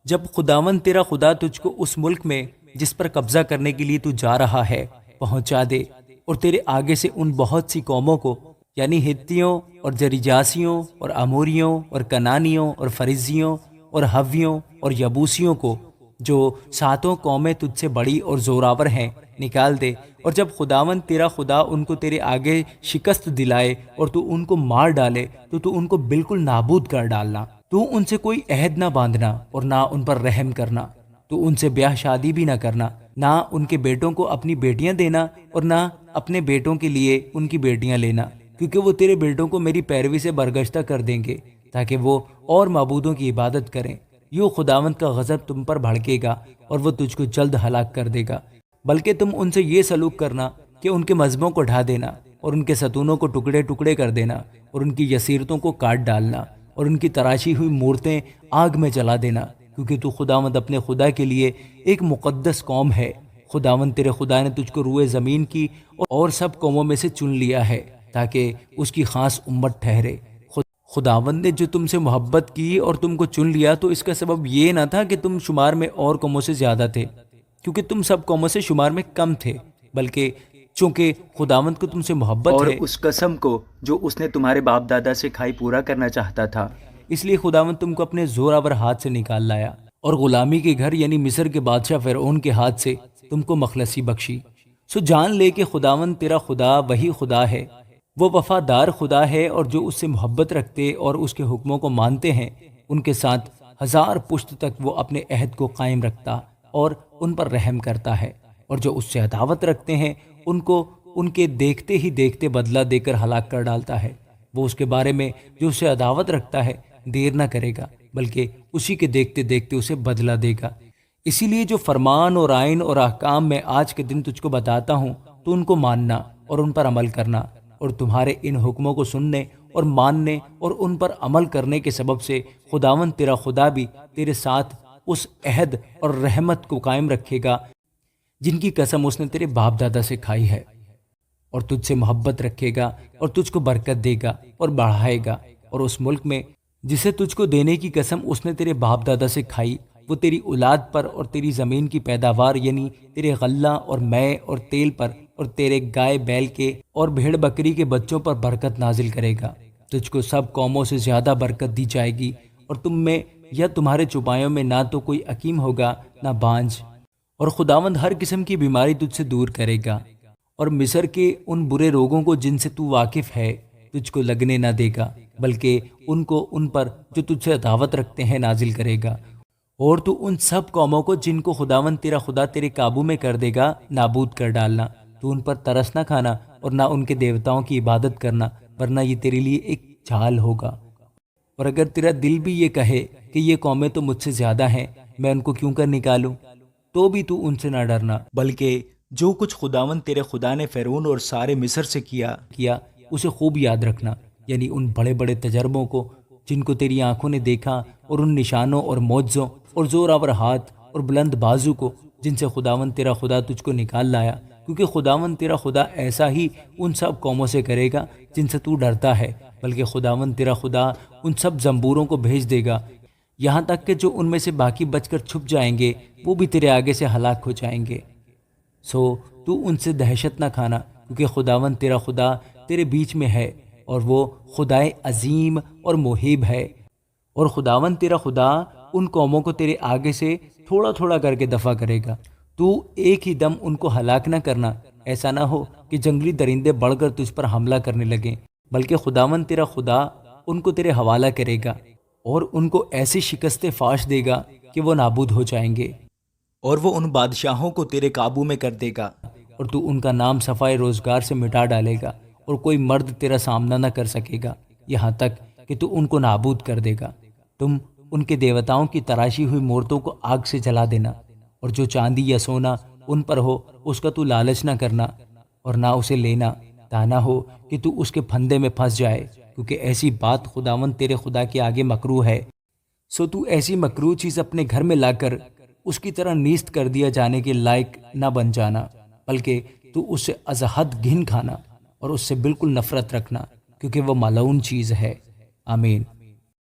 جب خداوند تیرا خدا تجھ کو اس ملک میں جس پر قبضہ کرنے کے لیے تو جا رہا ہے پہنچا دے، اور تیرے آگے سے ان بہت سی قوموں کو، یعنی ہتیوں اور جریجاسیوں اور اموریوں اور کنانیوں اور فرزیوں اور حویوں اور یبوسیوں کو، جو ساتوں قومیں تجھ سے بڑی اور زوراور ہیں، نکال دے۔ اور جب خداوند تیرا خدا ان کو تیرے آگے شکست دلائے اور تو ان کو مار ڈالے تو ان کو بالکل نابود کر ڈالنا۔ تو ان سے کوئی عہد نہ باندھنا اور نہ ان پر رحم کرنا۔ تو ان سے بیاہ شادی بھی نہ کرنا، نہ ان کے بیٹوں کو اپنی بیٹیاں دینا اور نہ اپنے بیٹوں کے لیے ان کی بیٹیاں لینا، کیونکہ وہ تیرے بیٹوں کو میری پیروی سے برگشتہ کر دیں گے تاکہ وہ اور معبودوں کی عبادت کریں۔ یوں خداوند کا غضب تم پر بھڑکے گا اور وہ تجھ کو جلد ہلاک کر دے گا۔ بلکہ تم ان سے یہ سلوک کرنا کہ ان کے مذہبوں کو ڈھا دینا اور ان کے ستونوں کو ٹکڑے ٹکڑے کر دینا اور ان کی یسیرتوں کو کاٹ ڈالنا اور ان کی تراشی ہوئی مورتیں آگ میں جلا دینا، کیونکہ تو خداوند اپنے خدا کے لیے ایک مقدس قوم ہے۔ خداوند تیرے خدا نے تجھ کو روئے زمین کی اور سب قوموں میں سے چن لیا ہے تاکہ اس کی خاص امت ٹھہرے۔ خداوند نے جو تم سے محبت کی اور تم کو چن لیا تو اس کا سبب یہ نہ تھا کہ تم شمار میں اور قوموں سے زیادہ تھے، کیونکہ تم سب قوموں سے شمار میں کم تھے، بلکہ چونکہ خداوند کو تم سے محبت اور ہے اس قسم کو جو اس نے تمہارے باپ دادا سے کھائی پورا کرنا چاہتا تھا، اس لیے خداوند تم کو اپنے زوراور ہاتھ سے نکال لایا اور غلامی کے گھر یعنی مصر کے بادشاہ فرعون کے ہاتھ سے تم کو مخلصی بخشی۔ سو جان لے کہ خداوند تیرا خدا وہی خدا ہے، وہ وفادار خدا ہے، اور جو اس سے محبت رکھتے اور اس کے حکموں کو مانتے ہیں ان کے ساتھ 1000 پشت تک وہ اپنے عہد کو قائم رکھتا اور ان پر رحم کرتا ہے، اور جو اس سے عداوت رکھتے ہیں ان کو ان کے دیکھتے ہی دیکھتے بدلہ دے کر ہلاک کر ڈالتا ہے۔ وہ اس کے بارے میں جو اس سے عداوت رکھتا ہے دیر نہ کرے گا، بلکہ اسی کے دیکھتے دیکھتے اسے بدلہ دے گا۔ اسی لیے جو فرمان اور آئین اور احکام میں آج کے دن تجھ کو بتاتا ہوں تو ان کو ماننا اور ان پر عمل کرنا، اور تمہارے ان حکموں کو سننے اور ماننے اور ان پر عمل کرنے کے سبب سے خداوند تیرا خدا بھی تیرے ساتھ اس عہد اور رحمت کو قائم رکھے گا جن کی قسم اس نے تیرے باپ دادا سے کھائی ہے، اور تجھ سے محبت رکھے گا اور تجھ کو برکت دے گا اور بڑھائے گا، اور اس ملک میں جسے تجھ کو دینے کی قسم اس نے تیرے باپ دادا سے کھائی وہ تیری اولاد پر اور تیری زمین کی پیداوار یعنی تیرے غلہ اور مے اور تیل پر اور تیرے گائے بیل کے اور بھیڑ بکری کے بچوں پر برکت نازل کرے گا۔ تجھ کو سب قوموں سے زیادہ برکت دی جائے گی، اور تم میں یا تمہارے چوپایوں میں نہ تو کوئی عقیم ہوگا نہ بانجھ، اور خداوند ہر قسم کی بیماری تجھ سے دور کرے گا، اور مصر کے ان برے روگوں کو جن سے تو واقف ہے تجھ کو لگنے نہ دے گا، بلکہ ان کو ان پر جو تجھ سے عداوت رکھتے ہیں نازل کرے گا۔ اور تو ان سب قوموں کو جن کو خداوند تیرا خدا تیرے قابو میں کر دے گا نابود کر ڈالنا۔ تو ان پر ترس نہ کھانا اور نہ ان کے دیوتاؤں کی عبادت کرنا، ورنہ یہ تیرے لیے ایک جھال ہوگا۔ اور اگر تیرا دل بھی یہ کہے کہ یہ قومیں تو مجھ سے زیادہ ہیں، میں ان کو کیوں کر نکالوں، تو بھی تو ان سے نہ ڈرنا، بلکہ جو کچھ خداوند تیرے خدا نے فرعون اور سارے مصر سے کیا اسے خوب یاد رکھنا، یعنی ان بڑے بڑے تجربوں کو جن کو تیری آنکھوں نے دیکھا، اور ان نشانوں اور معجزوں اور زوراور ہاتھ اور بلند بازو کو جن سے خداوند تیرا خدا تجھ کو نکال لایا، کیونکہ خداوند تیرا خدا ایسا ہی ان سب قوموں سے کرے گا جن سے تو ڈرتا ہے، بلکہ خداوند تیرا خدا ان سب زنبوروں کو بھیج دے گا، یہاں تک کہ جو ان میں سے باقی بچ کر چھپ جائیں گے وہ بھی تیرے آگے سے ہلاک ہو جائیں گے۔ سو تو ان سے دہشت نہ کھانا، کیونکہ خداوند تیرا خدا تیرے بیچ میں ہے، اور وہ خدائے عظیم اور محیب ہے۔ اور خداوند تیرا خدا ان قوموں کو تیرے آگے سے تھوڑا تھوڑا کر کے دفع کرے گا، تو ایک ہی دم ان کو ہلاک نہ کرنا، ایسا نہ ہو کہ جنگلی درندے بڑھ کر تجھ پر حملہ کرنے لگیں، بلکہ خداوند تیرا خدا ان کو تیرے حوالہ کرے گا اور ان کو ایسی شکست فاش دے گا کہ وہ نابود ہو جائیں گے، اور وہ ان بادشاہوں کو تیرے قابو میں کر دے گا، اور تو ان کا نام صفائے روزگار سے مٹا ڈالے گا، اور کوئی مرد تیرا سامنا نہ کر سکے گا، یہاں تک کہ تو ان کو نابود کر دے گا۔ تم ان کے دیوتاؤں کی تراشی ہوئی مورتوں کو آگ سے جلا دینا، اور جو چاندی یا سونا ان پر ہو اس کا تو لالچ نہ کرنا اور نہ اسے لینا، تا نہ ہو کہ تو اس کے پھندے میں پھنس جائے، کیونکہ ایسی بات خداوند تیرے خدا کے آگے مکروہ ہے۔ سو تو ایسی مکروہ چیز اپنے گھر میں لا کر اس کی طرح نیست کر دیا جانے کے لائق نہ بن جانا، بلکہ تو اس سے از حد گھن کھانا اور اس سے بالکل نفرت رکھنا، کیونکہ وہ ملعون چیز ہے۔ آمین۔